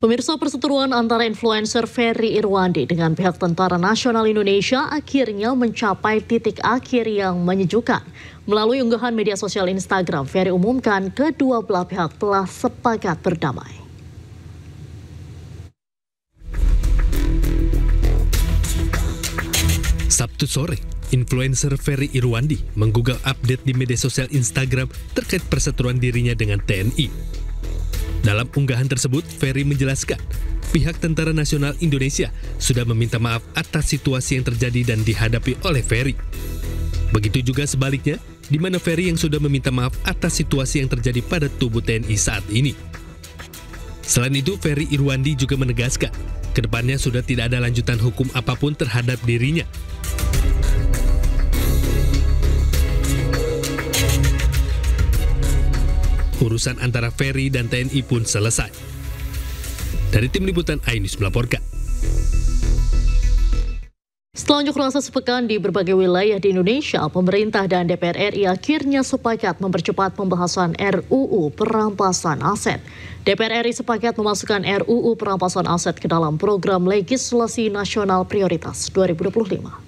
Pemirsa, perseteruan antara influencer Ferry Irwandi dengan pihak Tentara Nasional Indonesia akhirnya mencapai titik akhir yang menyejukkan. Melalui unggahan media sosial Instagram, Ferry umumkan kedua belah pihak telah sepakat berdamai. Sabtu sore, influencer Ferry Irwandi menggugah update di media sosial Instagram terkait perseteruan dirinya dengan TNI. Dalam unggahan tersebut, Ferry menjelaskan pihak Tentara Nasional Indonesia sudah meminta maaf atas situasi yang terjadi dan dihadapi oleh Ferry. Begitu juga sebaliknya, di mana Ferry yang sudah meminta maaf atas situasi yang terjadi pada tubuh TNI saat ini. Selain itu, Ferry Irwandi juga menegaskan, kedepannya sudah tidak ada lanjutan hukum apapun terhadap dirinya. Urusan antara Ferry dan TNI pun selesai. Dari tim liputan iNews melaporkan. Setelah unjuk rasa sepekan di berbagai wilayah di Indonesia, pemerintah dan DPR RI akhirnya sepakat mempercepat pembahasan RUU perampasan aset. DPR RI sepakat memasukkan RUU perampasan aset ke dalam program legislasi nasional prioritas 2025.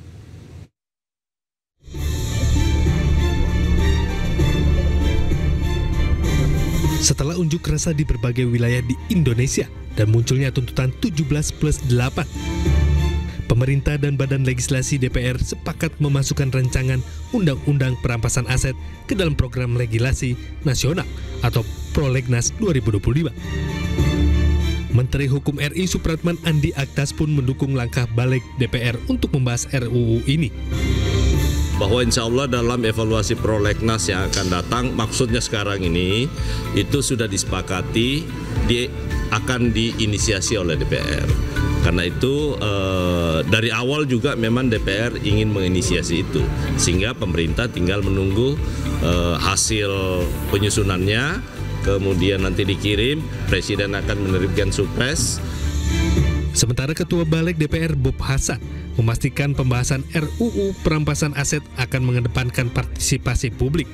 Setelah unjuk rasa di berbagai wilayah di Indonesia dan munculnya tuntutan 17+8, pemerintah dan Badan Legislasi DPR sepakat memasukkan rancangan Undang-Undang Perampasan Aset ke dalam program legislasi nasional atau Prolegnas 2025. Menteri Hukum RI Supratman Andi Aktas pun mendukung langkah balik DPR untuk membahas RUU ini. Bahwa insya Allah dalam evaluasi prolegnas yang akan datang, maksudnya sekarang ini itu sudah disepakati akan diinisiasi oleh DPR. Karena itu dari awal juga memang DPR ingin menginisiasi itu, sehingga pemerintah tinggal menunggu hasil penyusunannya, kemudian nanti dikirim, Presiden akan menerbitkan Supres. Sementara Ketua Balik DPR Bob Hasan memastikan pembahasan RUU perampasan aset akan mengedepankan partisipasi publik.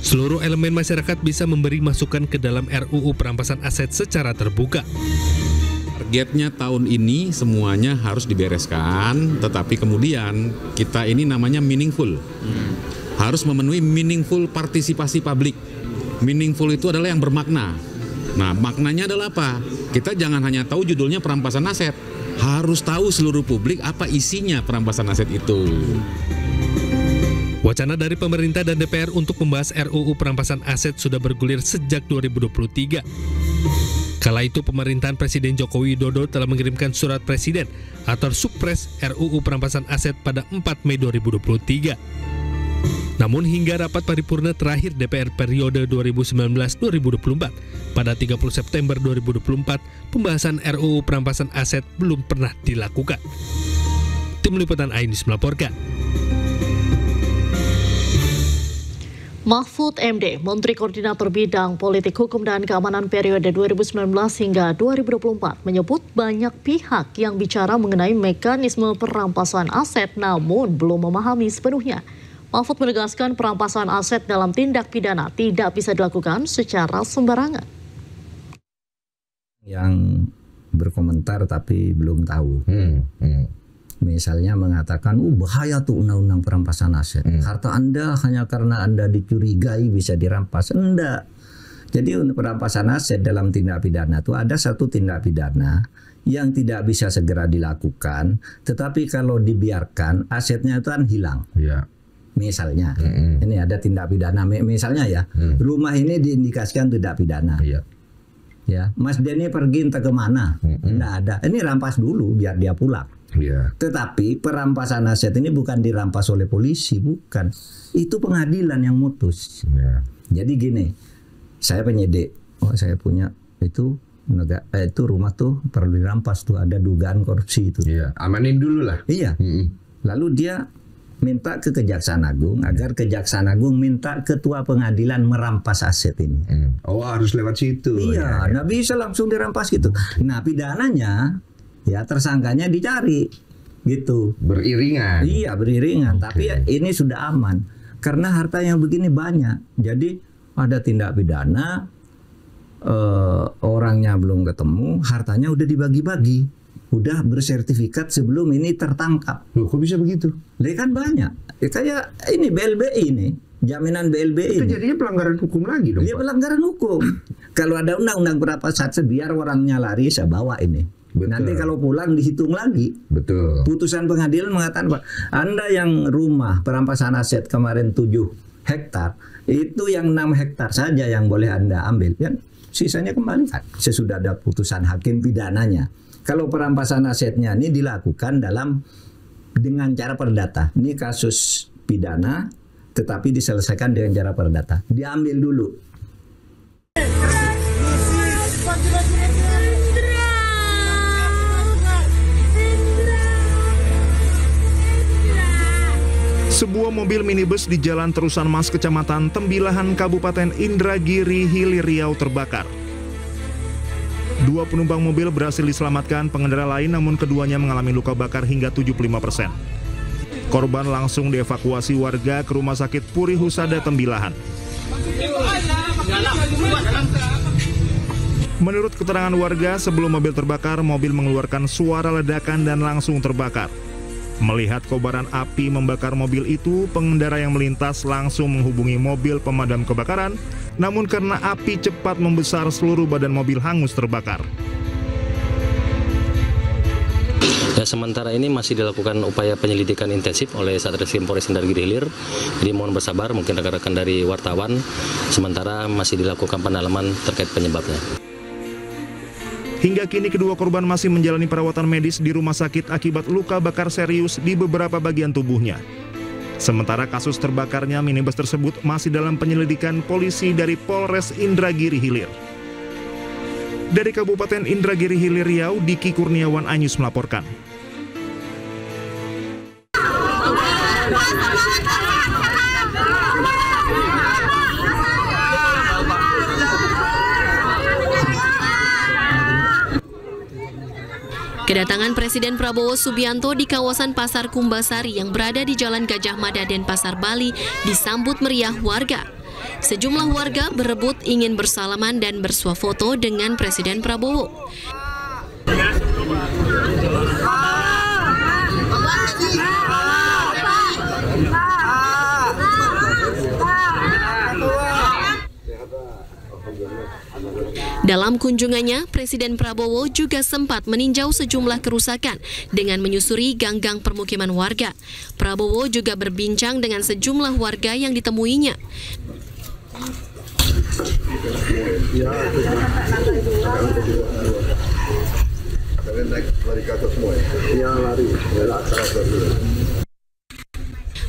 Seluruh elemen masyarakat bisa memberi masukan ke dalam RUU perampasan aset secara terbuka. Targetnya tahun ini semuanya harus dibereskan, tetapi kemudian kita ini namanya meaningful. Harus memenuhi meaningful partisipasi publik. Meaningful itu adalah yang bermakna. Nah, maknanya adalah apa? Kita jangan hanya tahu judulnya perampasan aset, harus tahu seluruh publik apa isinya perampasan aset itu. Wacana dari pemerintah dan DPR untuk membahas RUU perampasan aset sudah bergulir sejak 2023. Kala itu pemerintahan Presiden Joko Widodo telah mengirimkan surat Presiden atau Supres RUU perampasan aset pada 4 Mei 2023. Namun hingga rapat paripurna terakhir DPR periode 2019-2024 pada 30 September 2024, pembahasan RUU perampasan aset belum pernah dilakukan. Tim liputan iNews melaporkan. Mahfud MD, Menteri Koordinator Bidang Politik Hukum dan Keamanan periode 2019 hingga 2024, menyebut banyak pihak yang bicara mengenai mekanisme perampasan aset namun belum memahami sepenuhnya. Mahfud menegaskan perampasan aset dalam tindak pidana tidak bisa dilakukan secara sembarangan. Yang berkomentar tapi belum tahu. Misalnya mengatakan, bahaya tuh undang-undang perampasan aset. Harta Anda hanya karena Anda dicurigai bisa dirampas. Enggak. Jadi untuk perampasan aset dalam tindak pidana itu ada satu tindak pidana yang tidak bisa segera dilakukan, tetapi kalau dibiarkan asetnya itu kan hilang. Ya. Misalnya, ini ada tindak pidana. Misalnya ya, rumah ini diindikasikan tindak pidana. Ya, Mas Denny pergi entah kemana, enggak ada. Ini rampas dulu biar dia pulang. Tetapi perampasan aset ini bukan dirampas oleh polisi, bukan. Itu pengadilan yang mutus. Jadi gini, saya penyidik, saya punya itu rumah tuh perlu dirampas tuh, ada dugaan korupsi itu. Amanin dulu lah. Iya. Lalu dia minta ke Kejaksaan Agung agar Kejaksaan Agung minta ketua pengadilan merampas aset ini. Oh, harus lewat situ. Iya, nggak bisa langsung dirampas gitu. Nah, pidananya ya tersangkanya dicari gitu. Beriringan. Iya, beriringan. Tapi ini sudah aman karena harta yang begini banyak. Jadi ada tindak pidana orangnya belum ketemu, hartanya udah dibagi-bagi, udah bersertifikat sebelum ini tertangkap. Loh, kok bisa begitu? Kan banyak. Kayak ini BLBI ini, jaminan BLBI. Itu ini. jadinya pelanggaran hukum lagi dong. Dia Pak. pelanggaran hukum. Kalau ada undang-undang perampasan aset, biar orangnya lari, saya bawa ini. Betul. Nanti kalau pulang dihitung lagi. Betul. Putusan pengadilan mengatakan, Pak, Anda yang rumah perampasan aset kemarin 7 hektar, itu yang 6 hektar saja yang boleh Anda ambil. Ya, sisanya kembalikan. Sesudah ada putusan hakim pidananya. Kalau perampasan asetnya ini dilakukan dengan cara perdata. Ini kasus pidana, tetapi diselesaikan dengan cara perdata. Diambil dulu. Sebuah mobil minibus di Jalan Terusan Mas, Kecamatan Tembilahan, Kabupaten Indragiri Hilir Riau terbakar. 2 penumpang mobil berhasil diselamatkan, pengendara lain namun keduanya mengalami luka bakar hingga 75%. Korban langsung dievakuasi warga ke Rumah Sakit Puri Husada Tembilahan. Menurut keterangan warga, sebelum mobil terbakar, mobil mengeluarkan suara ledakan dan langsung terbakar. Melihat kobaran api membakar mobil itu, pengendara yang melintas langsung menghubungi mobil pemadam kebakaran, namun karena api cepat membesar, seluruh badan mobil hangus terbakar. Ya, sementara ini masih dilakukan upaya penyelidikan intensif oleh Satreskrim Polres Indragiri Hilir. Jadi mohon bersabar, mungkin rekan-rekan dari wartawan, sementara masih dilakukan pendalaman terkait penyebabnya. Hingga kini kedua korban masih menjalani perawatan medis di rumah sakit akibat luka bakar serius di beberapa bagian tubuhnya. Sementara kasus terbakarnya minibus tersebut masih dalam penyelidikan polisi dari Polres Indragiri Hilir. Dari Kabupaten Indragiri Hilir Riau, Diki Kurniawan Anyus melaporkan. Kedatangan Presiden Prabowo Subianto di kawasan Pasar Kumbasari yang berada di Jalan Gajah Mada, Denpasar, Bali disambut meriah warga. Sejumlah warga berebut ingin bersalaman dan bersuah foto dengan Presiden Prabowo. Dalam kunjungannya, Presiden Prabowo juga sempat meninjau sejumlah kerusakan dengan menyusuri gang-gang permukiman warga. Prabowo juga berbincang dengan sejumlah warga yang ditemuinya.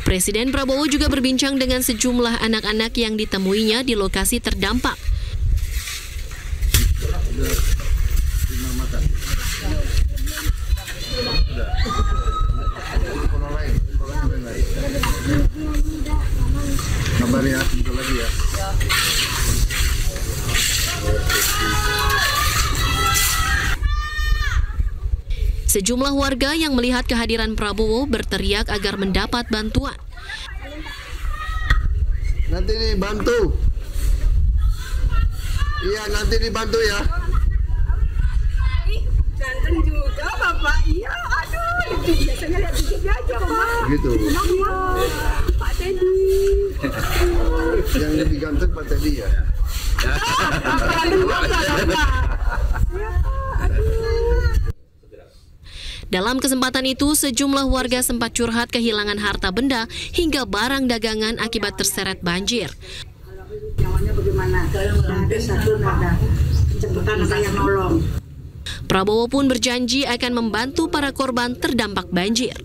Presiden Prabowo juga berbincang dengan sejumlah anak-anak yang ditemuinya di lokasi terdampak. Sejumlah warga yang melihat kehadiran Prabowo berteriak agar mendapat bantuan. Nanti dibantu. Iya, nanti dibantu ya. Ganteng juga Bapak. Iya, aduh, biasanya lihat di TV aja, Pak. Gitu. Iya, Pak Teddy. Yang lebih ganteng Pak Teddy ya. Ganteng juga, Bapak. Dalam kesempatan itu, sejumlah warga sempat curhat kehilangan harta benda hingga barang dagangan akibat terseret banjir. Jawabannya bagaimana? Ada satu nada. Cepetan saya nolong. Prabowo pun berjanji akan membantu para korban terdampak banjir.